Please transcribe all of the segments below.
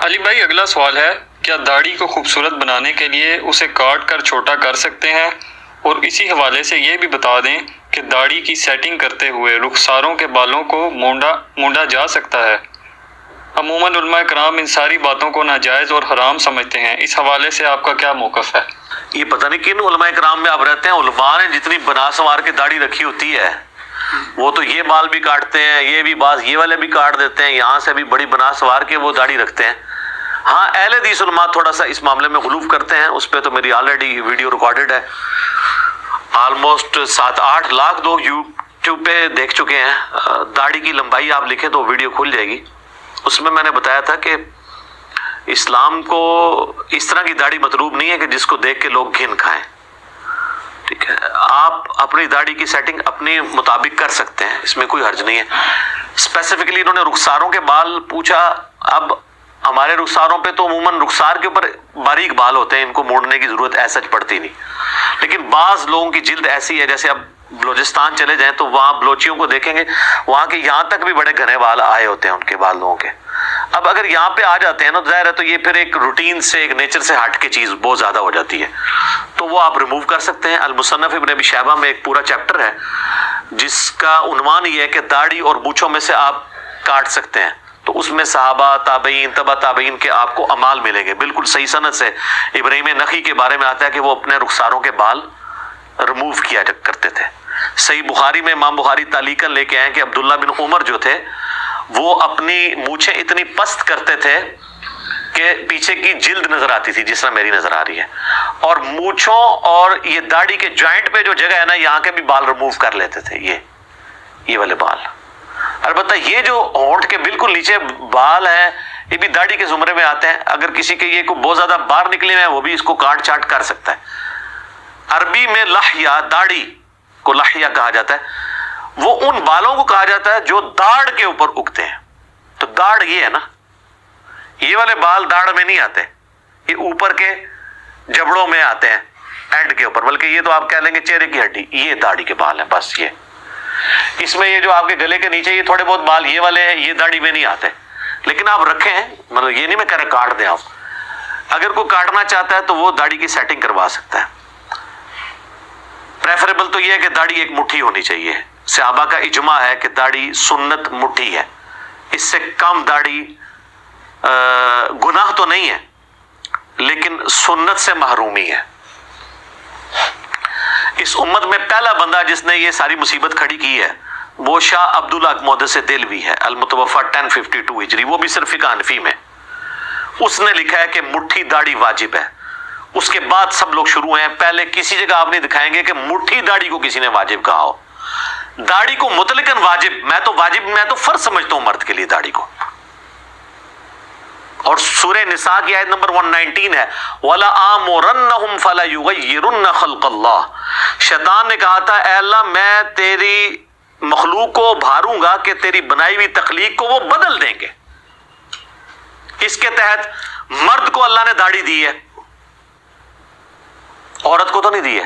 علی بھائی اگلا سوال ہے، کیا داڑھی کو خوبصورت بنانے کے لیے اسے کاٹ کر چھوٹا کر سکتے ہیں؟ اور اسی حوالے سے یہ بھی بتا دیں کہ داڑھی کی سیٹنگ کرتے ہوئے رخساروں کے بالوں کو مونڈا جا سکتا ہے؟ عموماً علماء کرام ان ساری باتوں کو ناجائز اور حرام سمجھتے ہیں، اس حوالے سے آپ کا کیا موقف ہے؟ یہ پتہ نہیں کن علماء کرام میں آپ رہتے ہیں، علماء نے جتنی بنا سنوار کے داڑھی رکھی ہوتی ہے وہ تو یہ بال بھی کاٹتے ہیں، یہ بھی بعض یہ والے بھی کاٹ دیتے ہیں، یہاں سے بھی بڑی بنا سنوار کے وہ داڑھی رکھتے ہیں۔ ہاں اہل حدیث علماء تھوڑا سا اس معاملے میں غلو کرتے ہیں، اس پہ تو میری آلریڈی ویڈیو ریکارڈڈ ہے، آلموسٹ 7-8 لاکھ لوگ یوٹیوب پہ دیکھ چکے ہیں۔ داڑھی کی لمبائی آپ لکھیں تو ویڈیو کھل جائے گی، اس میں نے بتایا تھا کہ اسلام کو اس طرح کی داڑھی مطلوب نہیں ہے کہ جس کو دیکھ کے لوگ گھن کھائیں، ٹھیک ہے؟ آپ اپنی داڑھی کی سیٹنگ اپنے مطابق کر سکتے ہیں، اس میں کوئی حرج نہیں ہے۔ اسپیسیفکلی انہوں نے رخساروں کے بال پوچھا، اب ہمارے رخساروں پہ تو عموماً رخسار کے اوپر باریک بال ہوتے ہیں، ان کو موڑنے کی ضرورت ایسا پڑتی نہیں، لیکن بعض لوگوں کی جلد ایسی ہے، جیسے اب بلوچستان چلے جائیں تو وہاں بلوچیوں کو دیکھیں گے، وہاں کے یہاں تک بھی بڑے گھنے بال آئے ہوتے ہیں ان کے بالوں کے۔ اب اگر یہاں پہ آ جاتے ہیں نا، ظاہر ہے تو یہ پھر ایک روٹین سے، ایک نیچر سے ہٹ کے چیز بہت زیادہ ہو جاتی ہے، تو وہ آپ ریموو کر سکتے ہیں۔ المصنف ابن ابی شیبہ میں ایک پورا چیپٹر ہے جس کا عنوان یہ ہے کہ داڑھی اور مونچھوں میں سے آپ کاٹ سکتے ہیں، تو اس میں صحابہ، تابعین، تبع تابعین کے آپ کو اعمال ملیں گے۔ بالکل صحیح سند سے ابراہیم نخعی کے بارے میں آتا ہے کہ وہ اپنے رخساروں کے بال ریموو کیا کرتے تھے۔ صحیح بخاری میں امام بخاری تعلیقاً لے کے آئے کہ عبداللہ بن عمر جو تھے وہ اپنی مونچھیں اتنی پست کرتے تھے کہ پیچھے کی جلد نظر آتی تھی، جس طرح میری نظر آ رہی ہے، اور مونچھوں اور یہ داڑھی کے جوائنٹ پہ جو جگہ ہے نا، یہاں کے بھی بال ریموو کر لیتے تھے، یہ والے بال۔ البتہ یہ جو ہونٹ کے بالکل نیچے بال ہیں یہ بھی داڑھی کے زمرے میں آتے ہیں، اگر کسی کے یہ کو بہت زیادہ باہر نکلے ہوئے ہیں وہ بھی اس کو کاٹ چاٹ کر سکتا ہے۔ عربی میں لحیہ، داڑھی کو لحیہ کہا جاتا ہے، وہ ان بالوں کو کہا جاتا ہے جو داڑھ کے اوپر اگتے ہیں۔ تو داڑھ یہ ہے نا، یہ والے بال داڑھ میں نہیں آتے، یہ اوپر کے جبڑوں میں آتے ہیں، اینڈ کے اوپر، بلکہ یہ تو آپ کہہ لیں گے چہرے کی ہڈی، یہ داڑھی کے بال ہیں بس۔ یہ اس میں یہ جو آپ کے گلے کے نیچے یہ تھوڑے بہت بال یہ والے ہیں، یہ داڑھی میں نہیں آتے، لیکن آپ رکھیں، مطلب یہ نہیں میں کہہ رہا کاٹ دیں آپ، اگر کوئی کاٹنا چاہتا ہے تو وہ داڑھی کی سیٹنگ کروا سکتا ہے۔ پریفریبل تو یہ ہے کہ داڑھی ایک مٹھی ہونی چاہیے، صحابہ کا اجماع ہے کہ داڑھی سنت مٹھی ہے، اس سے کم داڑھی گناہ تو نہیں ہے لیکن سنت سے محرومی ہے۔ اس امت میں پہلا بندہ جس نے یہ ساری مصیبت کھڑی کی ہے وہ شاہ عبداللہ محدث دہلوی ہے، المتوفی 1052 ہجری، وہ بھی صرف فقہ حنفی میں۔ اس نے لکھا ہے کہ مٹھی داڑھی واجب ہے، اس کے بعد سب لوگ شروع ہیں، پہلے کسی جگہ آپ نہیں دکھائیں گے کہ مٹھی داڑھی کو کسی نے واجب کہا ہو۔ داڑھی کو مطلقاً واجب، میں تو فرض سمجھتا ہوں مرد کے لیے داڑھی کو، اور سورہ نساء کی آیت نمبر 119 ہے وَلَآمُرَنَّهُمْ فَلَيُغَيِّرُنَّ خَلْقَ اللَّهِ۔ شیطان نے کہا تھا اے اللہ میں تیری مخلوق کو بھاروں گا کہ تیری بنائی ہوئی تخلیق کو وہ بدل دیں گے۔ اس کے تحت مرد کو اللہ نے داڑھی دی ہے، عورت کو تو نہیں دی ہے۔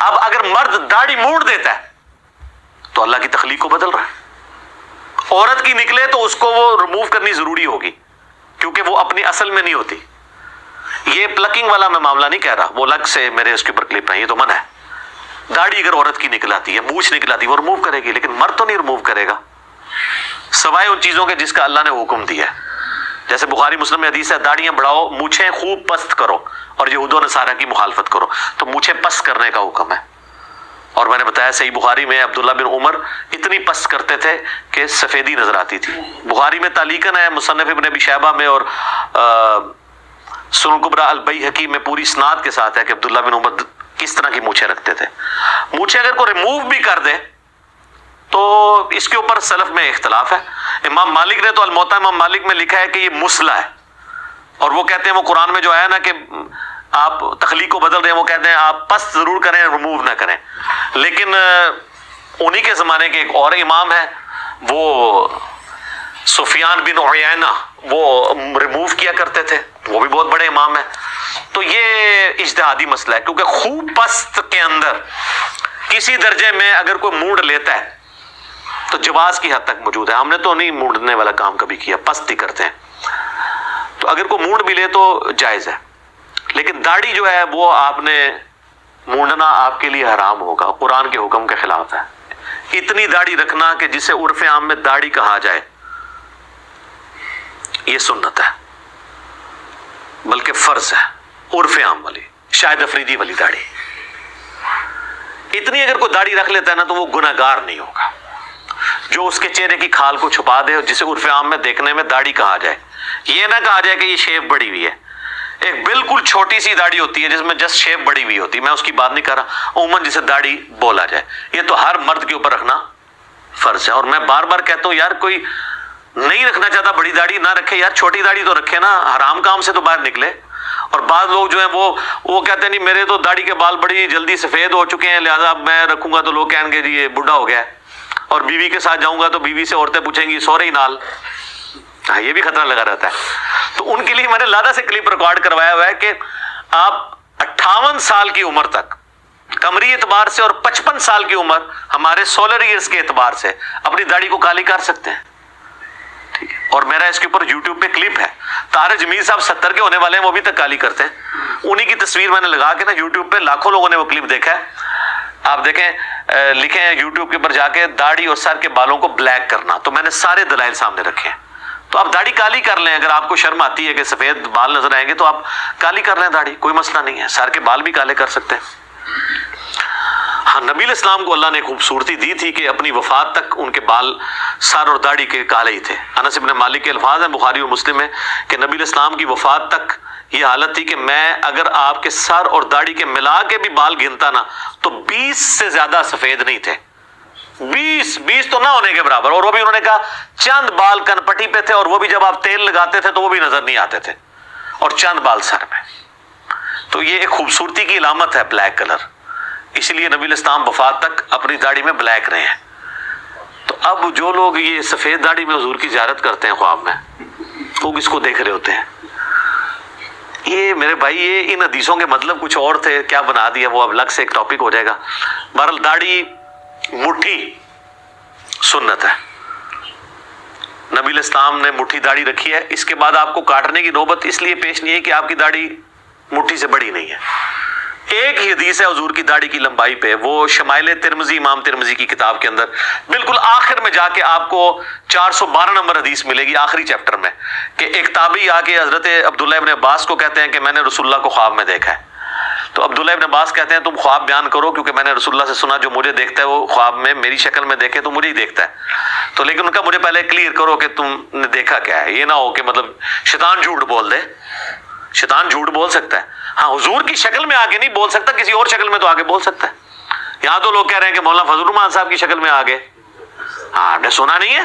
اب اگر مرد داڑھی موڑ دیتا ہے تو اللہ کی تخلیق کو بدل رہا ہے، عورت کی نکلے تو اس کو وہ ریموو کرنی ضروری ہوگی کیونکہ وہ اپنی اصل میں نہیں ہوتی۔ یہ پلکنگ والا میں معاملہ نہیں کہہ رہا، وہ الگ سے میرے اس کے اوپر کلپ ہے، یہ تو منع ہے۔ داڑھی اگر عورت کی نکل آتی ہے، مونچھ نکل آتی ہے، وہ ریموو کرے گی، لیکن مرد تو نہیں ریموو کرے گا سوائے ان چیزوں کے جس کا اللہ نے حکم دیا ہے۔ جیسے بخاری مسلم میں حدیث ہے داڑیاں بڑھاؤ، مونچھیں خوب پست کرو، اور یہود و نصارہ کی مخالفت کرو، تو مونچھیں پست کرنے کا حکم ہے۔ اور میں نے بتایا صحیح بخاری میں عبداللہ بن عمر اتنی پست کرتے تھے کہ سفیدی نظر آتی تھی۔ بخاری میں تعلیقاً ہے، مصنف ابن ابی شیبہ میں اور سنن کبریٰ البیہقی میں پوری اسناد کے ساتھ ہے کہ عبداللہ بن عمر کس طرح کی مونچھیں رکھتے تھے۔ مونچھیں اگر کوئی ریموو بھی کر دے تو اس کے اوپر سلف میں اختلاف ہے۔ امام مالک نے تو الموطا امام مالک میں لکھا ہے کہ یہ مسئلہ ہے، اور وہ کہتے ہیں وہ قرآن میں جو آیا نا کہ آپ تخلیق کو بدل رہے ہیں، وہ کہتے ہیں آپ پست ضرور کریں، ریموو نہ کریں۔ لیکن انہی کے زمانے کے ایک اور امام ہے، وہ سفیان بن عیینہ، وہ ریموو کیا کرتے تھے، وہ بھی بہت بڑے امام ہیں۔ تو یہ اجتہادی مسئلہ ہے، کیونکہ خوب پست کے اندر کسی درجے میں اگر کوئی مونڈ لیتا ہے تو جواز کی حد تک موجود ہے۔ ہم نے تو نہیں مونڈنے والا کام کبھی کیا، پست ہی کرتے ہیں۔ تو تو اگر کوئی مونڈ بھی لے تو جائز ہے، لیکن داڑھی جو ہے وہ آپ نے مونڈنا آپ کے لیے حرام ہوگا، قرآن کے حکم کے خلاف ہے۔ اتنی داڑھی رکھنا کہ جسے عرف عام میں داڑھی کہا جائے، یہ سنت ہے، بلکہ فرض ہے، عرف عام والی، شاہد افریدی والی داڑھی۔ اتنی اگر کوئی داڑھی رکھ لیتا ہے نا تو وہ گناہگار نہیں ہوگا، جو اس کے چہرے کی کھال کو چھپا دے، جسے عرف عام میں دیکھنے میں داڑھی کہا جائے، یہ نہ کہا جائے کہ یہ شیپ بڑی ہوئی ہے۔ ایک بالکل چھوٹی سی داڑھی ہوتی ہے جس میں جسٹ شیپ بڑی ہوئی ہوتی ہے، میں اس کی بات نہیں کر رہا، عموماً جسے داڑھی بولا جائے، یہ تو ہر مرد کے اوپر رکھنا فرض ہے۔ اور میں بار بار کہتا ہوں یار کوئی نہیں رکھنا چاہتا بڑی داڑھی نہ رکھے یار، چھوٹی داڑھی تو رکھے نا، حرام کام سے تو باہر نکلے۔ اور بعض لوگ جو ہیں وہ کہتے ہیں نہیں میرے تو داڑھی کے بال بڑی جلدی سفید ہو چکے ہیں، لہٰذا اب میں رکھوں گا تو لوگ کہیں گے جی یہ بوڑھا ہو گیا ہے، اور بیوی کے ساتھ جاؤں گا تو بیوی سے عورتیں پوچھیں گی سو رہی نال، ہاں یہ بھی خطرہ لگا رہتا ہے۔ تو ان کے لیے میں نے لادا سے کلپ ریکارڈ کروایا ہوا ہے کہ آپ 58 سال کی عمر تک قمری اعتبار سے اور 55 سال کی عمر ہمارے سولر ایئرز کے اعتبار سے اپنی داڑھی کو کالی کر سکتے ہیں، ٹھیک ہے؟ اور میرا اس کے اوپر یوٹیوب پہ کلپ ہے، طاہر جمیل صاحب 70 کے ہونے والے ہیں، وہ بھی تک کالی کرتے ہیں، انہی کی تصویر میں نے لگا کے نا یوٹیوب پہ لاکھوں لوگوں نے وہ کلپ دیکھا ہے۔ آپ دیکھیں لکھیں یوٹیوب کے اوپر جا کے داڑھی اور سر کے بالوں کو بلیک کرنا، تو میں نے سارے دلائل سامنے رکھے ہیں۔ تو آپ داڑھی کالی کر لیں، اگر آپ کو شرم آتی ہے کہ سفید بال نظر آئیں گے تو آپ کالی کر لیں داڑھی، کوئی مسئلہ نہیں ہے، سر کے بال بھی کالے کر سکتے ہیں۔ ہاں نبی علیہ السلام کو اللہ نے خوبصورتی دی تھی کہ اپنی وفات تک ان کے بال سر اور داڑھی کے کالے ہی تھے۔ انس بن مالک کے الفاظ ہیں بخاری اور مسلم میں کہ نبی علیہ السلام کی وفات تک یہ حالت تھی کہ میں اگر آپ کے سر اور داڑھی کے ملا کے بھی بال گنتا نا تو 20 سے زیادہ سفید نہیں تھے، 20 تو نہ ہونے کے برابر، اور وہ بھی انہوں نے کہا چند بال کن پٹی پہ تھے، اور وہ بھی جب آپ تیل لگاتے تھے تو وہ بھی نظر نہیں آتے تھے، اور چند بال سر میں۔ تو یہ ایک خوبصورتی کی علامت ہے بلیک کلر، اسی لیے نبی علیہ السلام وفات تک اپنی داڑھی میں بلیک رہے ہیں۔ تو اب جو لوگ یہ سفید داڑھی میں حضور کی زیارت کرتے ہیں خواب میں، وہ کس کو دیکھ رہے ہوتے ہیں؟ یہ میرے بھائی یہ ان حدیثوں کے مطلب کچھ اور تھے، کیا بنا دیا وہ اب الگ سے ایک ٹاپک ہو جائے گا۔ بہرحال داڑھی مٹھی سنت ہے، نبی علیہ السلام نے مٹھی داڑھی رکھی ہے، اس کے بعد آپ کو کاٹنے کی نوبت اس لیے پیش نہیں ہے کہ آپ کی داڑھی مٹھی سے بڑی نہیں ہے۔ ایک ہی حدیث ہے حضور کی داڑھی کی لمبائی پہ، وہ شمائل ترمذی امام ترمذی کی کتاب کے اندر بالکل آخر میں جا کے آپ کو 412 نمبر حدیث ملے گی آخری چیپٹر میں، کہ ایک تابعی آ کے حضرت عبداللہ ابن عباس کو کہتے ہیں کہ میں نے رسول اللہ کو خواب میں دیکھا ہے۔ تو عبداللہ ابن عباس کہتے ہیں تم خواب بیان کرو، کیونکہ میں نے رسول اللہ سے سنا جو مجھے دیکھتا ہے وہ خواب میں میری شکل میں دیکھے تو مجھے ہی دیکھتا ہے۔ تو لیکن ان کا مجھے پہلے کلیئر کرو کہ تم نے دیکھا کیا ہے، یہ نہ ہو کہ مطلب شیطان جھوٹ بول دے، شیطان جھوٹ بول سکتا ہے، ہاں حضور کی شکل میں آگے نہیں بول سکتا، کسی اور شکل میں تو آگے بول سکتا ہے۔ یہاں تو لوگ کہہ رہے ہیں کہ مولانا فضل الرحمان صاحب کی شکل میں آگے، ہاں آپ نے سنا نہیں ہے؟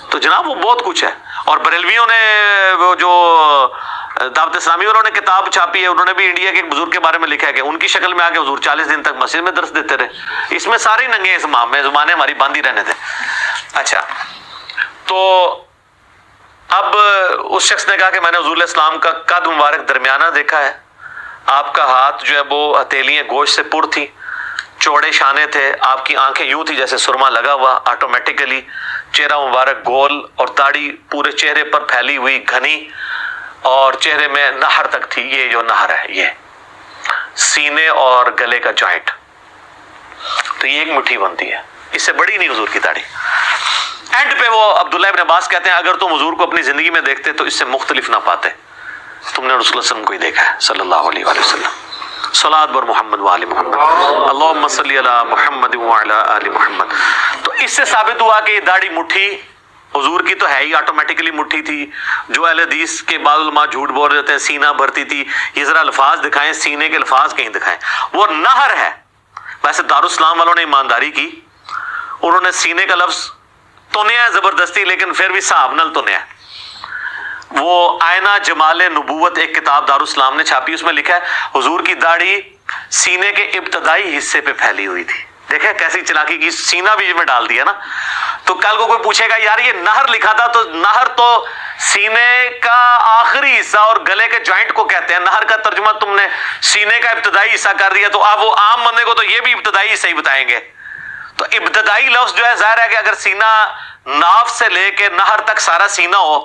تو جناب وہ بہت کچھ ہے۔ اور بریلویوں نے وہ جو دعوت اسلامی انہوں نے کتاب چھاپی ہے، انہوں نے بھی انڈیا کے ایک بزرگ کے بارے میں لکھا ہے کہ ان کی شکل میں آ کے حضور 40 دن تک مسجد میں درس دیتے رہے۔ اس میں سارے ننگے اسمام میں زبانیں ہماری باندھی رہنے تھے۔ اچھا تو اب اس شخص نے کہا کہ میں نے حضور علیہ السلام کا قد مبارک درمیانہ دیکھا ہے، آپ کا ہاتھ جو ہے وہ ہتھیلیاں گوشت سے پر تھی، چوڑے شانے تھے، آپ کی آنکھیں یوں تھی جیسے سرما لگا ہوا آٹومیٹیکلی، چہرہ مبارک گول اور داڑھی پورے چہرے پر پھیلی ہوئی گھنی، اور چہرے میں نہر تک تھی، یہ جو نہر ہے یہ سینے اور گلے کا جوائنٹ، تو یہ ایک مٹھی بنتی ہے، اس سے بڑی نہیں حضور کی داڑھی۔ اینڈ پہ وہ عبداللہ ابن عباس کہتے ہیں اگر تم حضور کو اپنی زندگی میں دیکھتے تو اس سے مختلف نہ پاتے، تم نے رسول اللہ صلی اللہ علیہ وسلم کو ہی دیکھا ہے صلی اللہ علیہ وآلہ وسلم۔ صلاۃ بر محمد وآل محمد، اللہم صلی علی محمد وعلی آل محمد۔ تو اس سے ثابت ہوا کہ یہ داڑھی مٹھی حضور کی تو ہے ہی آٹومیٹکلی مٹھی تھی۔ جو اہل حدیث کے بعض علماء جھوٹ بول رہے ہیں سینہ بھرتی تھی، یہ ذرا الفاظ دکھائیں، سینے کے الفاظ کہیں دکھائیں، وہ نہر ہے۔ ویسے دارالاسلام والوں نے ایمانداری کی، انہوں نے سینے کا لفظ تنیا ہے زبردستی، لیکن پھر بھی صاحب نل تنیا ہے۔ وہ آئینہ جمال نبوت ایک کتاب دارالاسلام نے چھاپی، اس میں لکھا ہے حضور کی داڑھی سینے کے ابتدائی حصے پہ پھیلی ہوئی تھی۔ دیکھیں کیسی چلاکی کی، سینہ بھی میں ڈال دیا نا۔ تو کل کو کوئی پوچھے گا یار یہ نہر لکھا تھا، تو نہر تو سینے کا آخری حصہ اور گلے کے جوائنٹ کو کہتے ہیں، نہر کا ترجمہ تم نے سینے کا ابتدائی حصہ کر دیا، تو اب وہ عام بندے کو تو یہ بھی ابتدائی حصہ ہی بتائیں گے۔ تو ابتدائی لفظ جو ہے ظاہر ہے کہ اگر سینہ ناف سے لے کے نہر تک سارا سینہ ہو،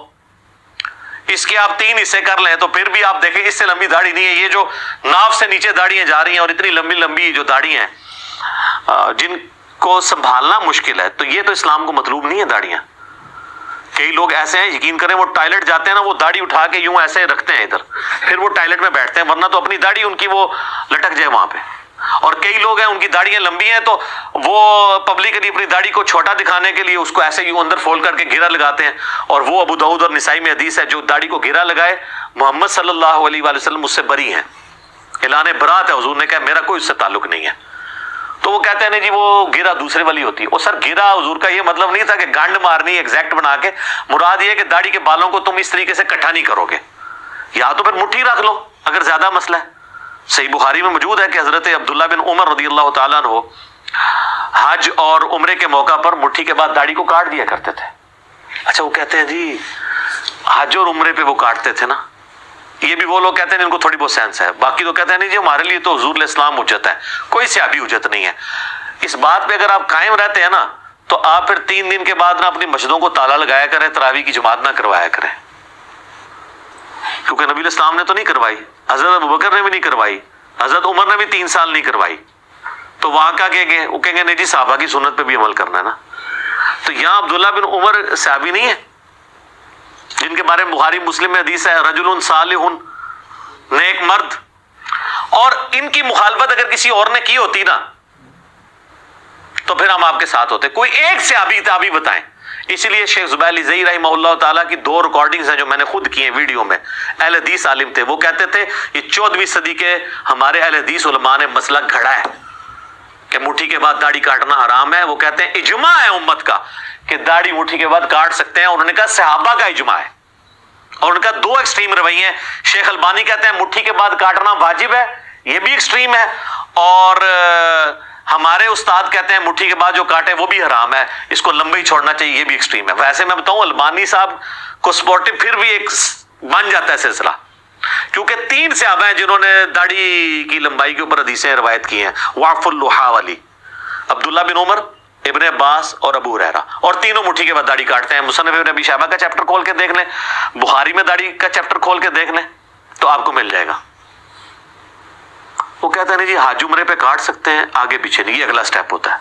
اس کے آپ 3 حصے کر لیں تو پھر بھی آپ دیکھیں اس سے لمبی داڑھی نہیں ہے. یہ جو ناف سے نیچے داڑیاں جا رہی ہیں اور اتنی لمبی لمبی جو داڑیاں ہیں جن کو سنبھالنا مشکل ہے, تو یہ تو اسلام کو مطلوب نہیں ہے داڑیاں. کئی لوگ ایسے ہیں, یقین کریں, وہ ٹوائلٹ جاتے ہیں نا, وہ داڑھی اٹھا کے یوں ایسے رکھتے ہیں ادھر, پھر وہ ٹوائلٹ میں بیٹھتے ہیں, ورنہ تو اپنی داڑھی ان کی وہ لٹک جائے وہاں پہ. اور کئی لوگ ہیں ان کی داڑیاں لمبی ہیں تو وہ پبلکلی اپنی داڑھی کو چھوٹا دکھانے کے لیے اس کو ایسے یوں اندر فولڈ کر کے گھیرا لگاتے ہیں. اور وہ ابو داؤد اور نسائی میں حدیث ہے, جو داڑھی کو گھیرا لگائے محمد صلی اللہ علیہ وآلہ وسلم اس سے بری ہیں. اعلان برات ہے, حضور نے کہا میرا کوئی اس سے تعلق نہیں ہے. تو وہ کہتے ہیں نہیں جی وہ گیرا دوسرے والی ہوتی ہے. اور سر گیرا حضور کا یہ مطلب نہیں تھا کہ گانڈ مارنی ایگزیکٹ بنا کے, مراد یہ ہے کہ داڑھی کے بالوں کو تم اس طریقے سے اکٹھا نہیں کرو گے, یا تو پھر مٹھی رکھ لو اگر زیادہ مسئلہ ہے. صحیح بخاری میں موجود ہے کہ حضرت عبداللہ بن عمر رضی اللہ تعالیٰ عنہ حج اور عمرے کے موقع پر مٹھی کے بعد داڑھی کو کاٹ دیا کرتے تھے. اچھا وہ کہتے ہیں جی حج اور عمرے پہ وہ کاٹتے تھے نا, یہ بھی وہ لوگ کہتے ہیں جن کو تھوڑی بہت سینس ہے. باقی تو کہتے ہیں نہیں جی ہمارے لیے تو حضور علیہ السلام حجت ہے, کوئی صحابی حجت نہیں ہے. اس بات پہ اگر آپ قائم رہتے ہیں نا تو آپ پھر 3 دن کے بعد نا اپنی مسجدوں کو تالا لگایا کریں, تراویح کی جماعت نہ کروایا کریں, کیونکہ نبی علیہ السلام نے تو نہیں کروائی, حضرت ابوبکر نے بھی نہیں کروائی, حضرت عمر نے بھی 3 سال نہیں کروائی. تو وہاں کیا کہیں گے, وہ کہیں گے نہیں جی صحابہ کی سنت پہ بھی عمل کرنا ہے نا. تو یہاں عبداللہ بن عمر صحابی نہیں ہے جن کے بارے میں بخاری مسلم میں حدیث ہے رجل صالح, نیک مرد, اور ان کی مخالفت اگر کسی اور نے کی ہوتی نا تو پھر ہم آپ کے ساتھ ہوتے. کوئی ایک صحابی تابعی بتائیں. اسی لیے شیخ زبیر علی زئی رحمہ اللہ تعالیٰ کی 2 ریکارڈنگز ہیں جو میں نے خود کی ہیں ویڈیو میں. اہل حدیث عالم تھے, وہ کہتے تھے یہ 14ویں صدی کے ہمارے اہل حدیث علماء نے مسئلہ گھڑا ہے کہ مٹھی کے بعد داڑھی کاٹنا حرام ہے. وہ کہتے ہیں اجماع ہے امت کا کہ داڑھی مٹھی کے بعد کاٹ سکتے ہیں. انہوں نے کہا صحابہ کا اجماع ہے, اور ان کا 2 ایکسٹریم رویے ہیں. شیخ البانی کہتے ہیں مٹھی کے بعد کاٹنا واجب ہے, یہ بھی ایکسٹریم ہے, اور ہمارے استاد کہتے ہیں مٹھی کے بعد جو کاٹے وہ بھی حرام ہے, اس کو لمبا ہی چھوڑنا چاہیے, یہ بھی ایکسٹریم ہے. ویسے میں بتاؤں البانی صاحب کو سپورٹو پھر بھی ایک بن جاتا ہے سلسلہ, کیونکہ 3 صحابہ ہیں جنہوں نے داڑھی کی لمبائی کے اوپر حدیثیں روایت کی ہیں, وعف اللحا والی, عبداللہ بن عمر, ابن عباس اور ابو ہریرہ, اور تینوں مٹھی کے بعد داڑھی کاٹتے ہیں. مصنف ابن ابی شیبہ کا چیپٹر کھول کے دیکھ لیں, بخاری میں داڑھی کا چیپٹر کھول کے دیکھ لیں تو آپ کو مل جائے گا. وہ کہتے ہیں نہیں جی حج عمرے پہ کاٹ سکتے ہیں, آگے پیچھے نہیں, یہ اگلا سٹیپ ہوتا ہے.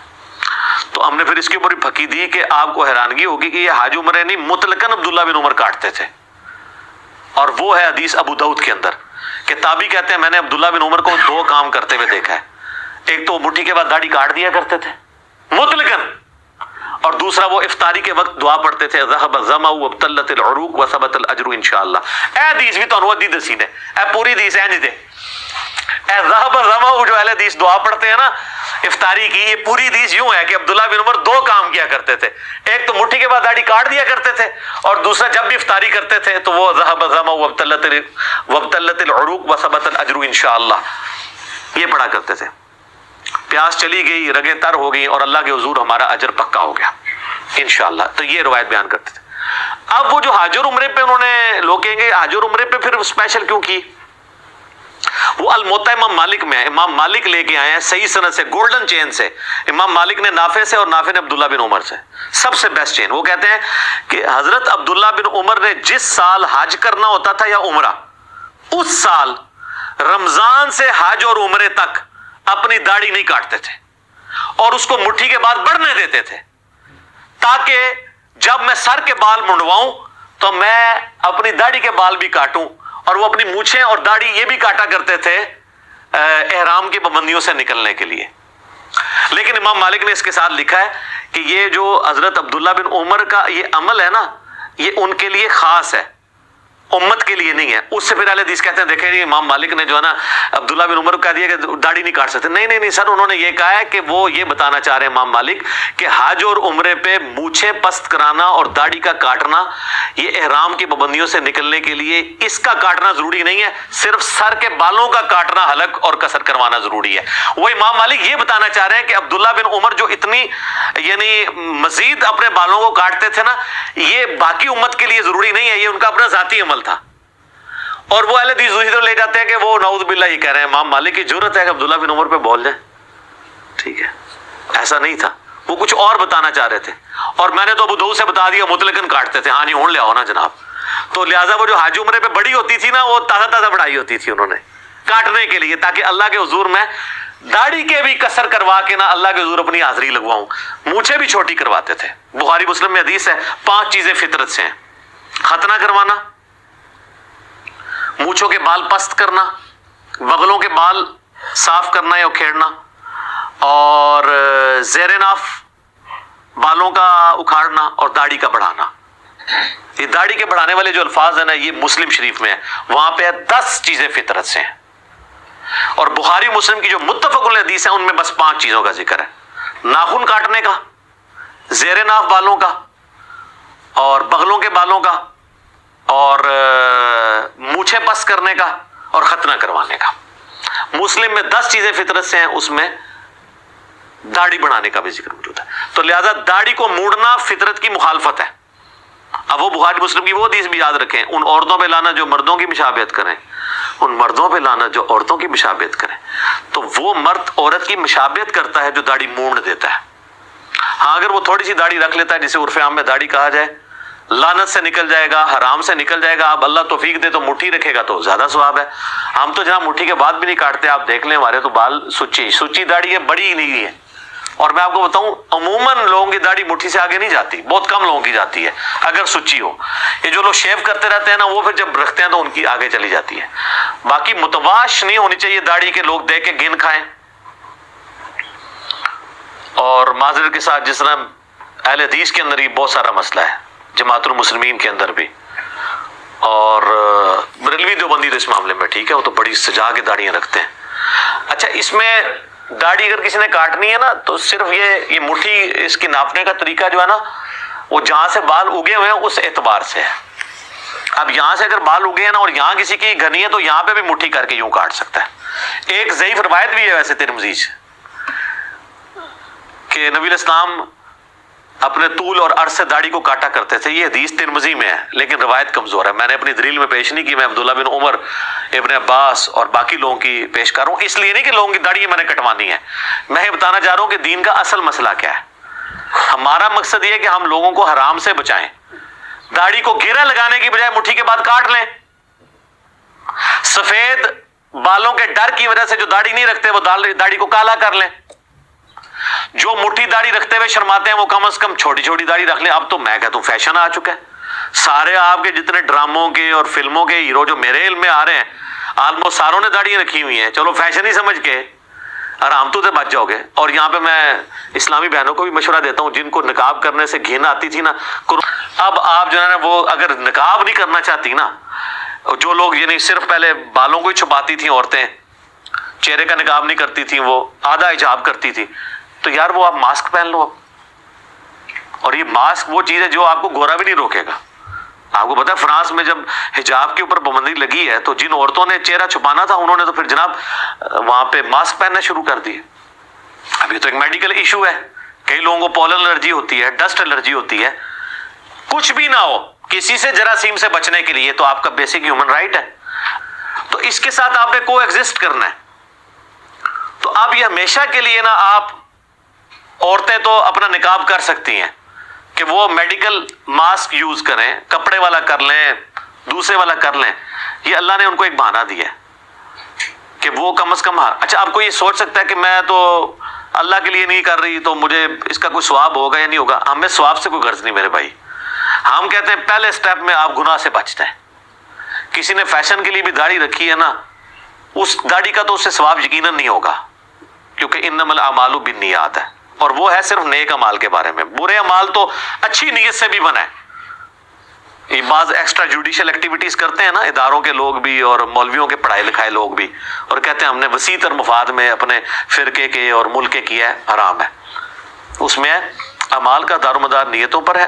تو ہم نے پھر اس کے اوپر پھکی دی کہ آپ کو حیرانگی ہوگی کہ یہ حج عمرے نہیں, مطلقاً عبداللہ بن عمر کاٹتے تھے. اور وہ ہے حدیث ابو داؤد کے اندر کہ تابعی کہتے ہیں میں نے عبداللہ بن عمر کو 2 کام کرتے ہوئے دیکھا ہے. ایک تو مٹھی کے بعد داڑھی کاٹ دیا کرتے تھے مطلقاً, اور دوسرا وہ افطاری کے وقت دعا پڑھتے تھے ذهب الظمأ وابتلت العروق وثبت الاجر انشاءاللہ. اے حدیث بھی تانوں ادھی دسی نے, اے پوری حدیث ہے نہیں تے, اے ذهب الظمأ جو اہل حدیث دعا پڑھتے ہیں نا افطاری کی, یہ پوری حدیث یوں ہے کہ عبداللہ بن عمر 2 کام کیا کرتے تھے. ایک تو مٹھی کے بعد داڑھی کاٹ دیا کرتے تھے, اور دوسرا جب بھی افطاری کرتے تھے تو وہ ذهب الظمأ وابتلت العروق وثبت الاجر انشاءاللہ یہ پڑھا کرتے تھے. پیاس چلی گئی, رگیں تر ہو گئی, اور اللہ کے حضور ہمارا اجر پکا ہو گیا انشاءاللہ. تو یہ روایت بیان کرتے تھے. اب وہ جو حج اور عمرے پہ انہوں نے, لوگ کہیں گے حج اور عمرے پہ پھر اسپیشل کیوں کی, وہ الموطا امام مالک میں ہے. امام مالک لے کے آئے ہیں صحیح سند سے, گولڈن چین سے. امام مالک نے نافع سے اور نافع نے عبداللہ بن عمر سے, سب سے بیسٹ چین. وہ کہتے ہیں کہ حضرت عبداللہ بن عمر نے جس سال حج کرنا ہوتا تھا یا عمرہ, اس سال رمضان سے حج اور عمرے تک اپنی داڑھی نہیں کاٹتے تھے, اور اس کو مٹھی کے بعد بڑھنے دیتے تھے, تاکہ جب میں سر کے بال منڈواؤں تو میں اپنی داڑھی کے بال بھی کاٹوں. اور وہ اپنی مونچھیں اور داڑھی یہ بھی کاٹا کرتے تھے احرام کی پابندیوں سے نکلنے کے لیے. لیکن امام مالک نے اس کے ساتھ لکھا ہے کہ یہ جو حضرت عبداللہ بن عمر کا یہ عمل ہے نا, یہ ان کے لیے خاص ہے, امت کے لیے نہیں ہے. اس سے پھر اہل حدیث کہتے ہیں دیکھیں جی امام مالک نے جو ہے نا عبداللہ بن عمر کو کہہ دیا کہ داڑھی نہیں کاٹ سکتے. نہیں نہیں نہیں سر, انہوں نے یہ کہا ہے کہ وہ یہ بتانا چاہ رہے ہیں امام مالک کہ حج اور عمرے پہ مونچھیں پست کرانا اور داڑھی کا کاٹنا یہ احرام کی پابندیوں سے نکلنے کے لیے, اس کا کاٹنا ضروری نہیں ہے, صرف سر کے بالوں کا کاٹنا حلق اور قصر کروانا ضروری ہے. وہ امام مالک یہ بتانا چاہ رہے ہیں کہ عبداللہ بن عمر جو اتنی یعنی مزید اپنے بالوں کو کاٹتے تھے نا, یہ باقی امت کے لیے ضروری نہیں ہے, یہ ان کا اپنا ذاتی عمل تھا. اور وہ اہل حدیث دوسری طرف لے جاتے ہیں کہ وہ نعوذ باللہ یہ کہہ رہے ہیں امام مالک کی جرت ہے کہ عبداللہ بن عمر پہ بول جائیں. ٹھیک ہے, ایسا نہیں تھا, وہ کچھ اور بتانا چاہ رہے تھے. اور میں نے تو ابو داؤد سے بتا دیا مطلقاً کاٹتے تھے. ہاں جی ہوں لے آؤ نا جناب. تو لہٰذا وہ جو حج عمرے پہ بڑی ہوتی تھی نا، وہ تازہ تازہ بڑھائی ہوتی تھی انہوں نے کاٹنے کے لیے، تاکہ اللہ کے حضور میں داڑھی کے بھی قصر کروا کے نا اللہ کے حضور اپنی حاضری لگواؤں. مونچھیں بھی چھوٹی کرواتے تھے. بخاری مسلم میں حدیث ہے 5 چیزیں فطرت سے ہیں: ختنہ کروانا، مونچھوں کے بال پست کرنا، بغلوں کے بال صاف کرنا یا اکھیڑنا، اور زیر ناف بالوں کا اکھاڑنا، اور داڑھی کا بڑھانا. یہ داڑھی کے بڑھانے والے جو الفاظ ہیں نا، یہ مسلم شریف میں ہے. وہاں پہ 10 چیزیں فطرت سے ہیں. اور بخاری مسلم کی جو متفق علیہ حدیث ہے ان میں بس 5 چیزوں کا ذکر ہے: ناخن کاٹنے کا، زیر ناف بالوں کا، اور بغلوں کے بالوں کا، اور مونچھیں پس کرنے کا، اور ختنہ کروانے کا. مسلم میں 10 چیزیں فطرت سے ہیں، اس میں داڑھی بڑھانے کا بھی ذکر موجود ہے. تو لہذا داڑھی کو موڑنا فطرت کی مخالفت ہے. اب وہ بخاری مسلم کی وہ حدیث بھی یاد رکھیں: ان عورتوں پہ لانا جو مردوں کی مشابہت کریں، ان مردوں پہ لانا جو عورتوں کی مشابہت کریں. تو وہ مرد عورت کی مشابہت کرتا ہے جو داڑھی مونڈ دیتا ہے. ہاں اگر وہ تھوڑی سی داڑھی رکھ لیتا ہے، جسے عرف عام میں داڑھی کہا جائے، لعنت سے نکل جائے گا، حرام سے نکل جائے گا. اب اللہ توفیق دے تو مٹھی رکھے گا تو زیادہ ثواب ہے. ہم تو جہاں مٹھی کے بعد بھی نہیں کاٹتے، آپ دیکھ لیں ہمارے تو بال سچی داڑھی ہے، بڑی ہی نہیں ہے. اور میں آپ کو بتاؤں عموماً لوگوں کی داڑھی مٹھی سے آگے نہیں جاتی، بہت کم لوگوں کی جاتی ہے اگر سچی ہو. یہ جو لوگ شیو کرتے رہتے ہیں نا، وہ پھر جب رکھتے ہیں تو ان کی آگے چلی جاتی ہے. باقی متواش نہیں ہونی چاہیے داڑھی کے لوگ دیکھ کے گن کھائیں. اور معذرت کے ساتھ جس طرح اہل حدیث کے اندر ہی بہت سارا مسئلہ ہے، جماعت المسلمین کے اندر بھی، اور بریلوی دیوبندی تو اس معاملے میں ٹھیک ہے، وہ تو بڑی سجا کے داڑیاں رکھتے ہیں. اچھا اس میں داڑھی اگر کسی نے کاٹنی ہے نا، تو صرف یہ مٹھی اس کی ناپنے کا طریقہ جو ہے نا، وہ جہاں سے بال اگے ہوئے ہیں اس اعتبار سے ہے. اب یہاں سے اگر بال اگے ہیں نا اور یہاں کسی کی گھنی ہے، تو یہاں پہ بھی مٹھی کر کے یوں کاٹ سکتا ہے. ایک ضعیف روایت بھی ہے ویسے ترمذی سے، کہ نبی الاسلام اپنے طول اور عرض سے داڑھی کو کاٹا کرتے تھے. یہ حدیث ترمذی میں ہے لیکن روایت کمزور ہے. میں نے اپنی دلیل میں پیش نہیں کی، میں عبداللہ بن عمر، ابن عباس اور باقی لوگوں کی پیش کر رہا ہوں. اس لیے نہیں کہ لوگوں کی داڑھی میں نے کٹوانی ہے، میں یہ بتانا چاہ رہا ہوں کہ دین کا اصل مسئلہ کیا ہے. ہمارا مقصد یہ ہے کہ ہم لوگوں کو حرام سے بچائیں. داڑھی کو گرہ لگانے کی بجائے مٹھی کے بعد کاٹ لیں. سفید بالوں کے ڈر کی وجہ سے جو داڑھی نہیں رکھتے وہ داڑھی کو کالا کر لیں. جو مٹھی داڑھی رکھتے ہوئے شرماتے ہیں وہ کم از کم چھوٹی چھوٹی داڑھی رکھ لیں. اب تو میں کہتا ہوں فیشن آ چکا ہے. سارے آپ کے جتنے ڈراموں کے اور فلموں کے ہیرو جو میرے علم میں آ رہے ہیں، آلموسٹ ساروں نے داڑھی رکھی ہوئی ہیں. چلو فیشن ہی سمجھ کے آرام تو سے بچ جاؤ گے. اور یہاں پہ میں اسلامی بہنوں کو بھی مشورہ دیتا ہوں جن کو نقاب کرنے سے گھن آتی تھی نا، اب آپ جو ہے نا وہ اگر نقاب نہیں کرنا چاہتی نا، جو لوگ یعنی صرف پہلے بالوں کو ہی چھپاتی تھیں عورتیں، چہرے کا نقاب نہیں کرتی تھیں، وہ آدھا حجاب کرتی تھی، تو یار وہ آپ ماسک پہن لو اب. اور یہ ماسک وہ چیز ہے جو آپ کو گورا بھی نہیں روکے گا. آپ کو پتا ہے فرانس میں جب حجاب کے اوپر پابندی لگی ہے تو جن عورتوں نے چہرہ چھپانا تھا انہوں نے تو پھر جناب وہاں پہ ماسک پہننا شروع کر دیے. اب یہ تو ایک میڈیکل ایشو ہے. کئی لوگوں کو پولن الرجی ہوتی ہے، ڈسٹ الرجی ہوتی ہے. کچھ بھی نہ ہو، کسی سے جراثیم سے بچنے کے لیے تو آپ کا بیسک ہیومن رائٹ ہے. تو اس کے ساتھ آپ نے کو ایگزسٹ کرنا ہے. تو اب یہ ہمیشہ کے لیے نا آپ عورتیں تو اپنا نقاب کر سکتی ہیں کہ وہ میڈیکل ماسک یوز کریں، کپڑے والا کر لیں، دوسرے والا کر لیں. یہ اللہ نے ان کو ایک بہانہ دیا ہے کہ وہ کم از کم. اچھا آپ کو یہ سوچ سکتا ہے کہ میں تو اللہ کے لیے نہیں کر رہی تو مجھے اس کا کوئی ثواب ہوگا یا نہیں ہوگا. ہمیں ثواب سے کوئی غرض نہیں میرے بھائی. ہم کہتے ہیں پہلے سٹیپ میں آپ گناہ سے بچتے ہیں. کسی نے فیشن کے لیے بھی داڑھی رکھی ہے نا، اس داڑھی کا تو اس سے ثواب یقیناً نہیں ہوگا، کیونکہ انما الاعمال بالنیات ہے، اور وہ ہے صرف نیک اعمال کے بارے میں. برے اعمال تو اچھی نیت سے بھی بنا ہے. یہ بعض ایکسٹرا جوڈیشل ایکٹیویٹیز کرتے ہیں نا اداروں کے لوگ بھی اور مولویوں کے پڑھائے لکھائے لوگ بھی، اور کہتے ہیں ہم نے وسیع تر مفاد میں اپنے فرقے کے اور ملک کے کیا ہے، حرام ہے. اس میں اعمال کا دار و مدار نیتوں پر ہے.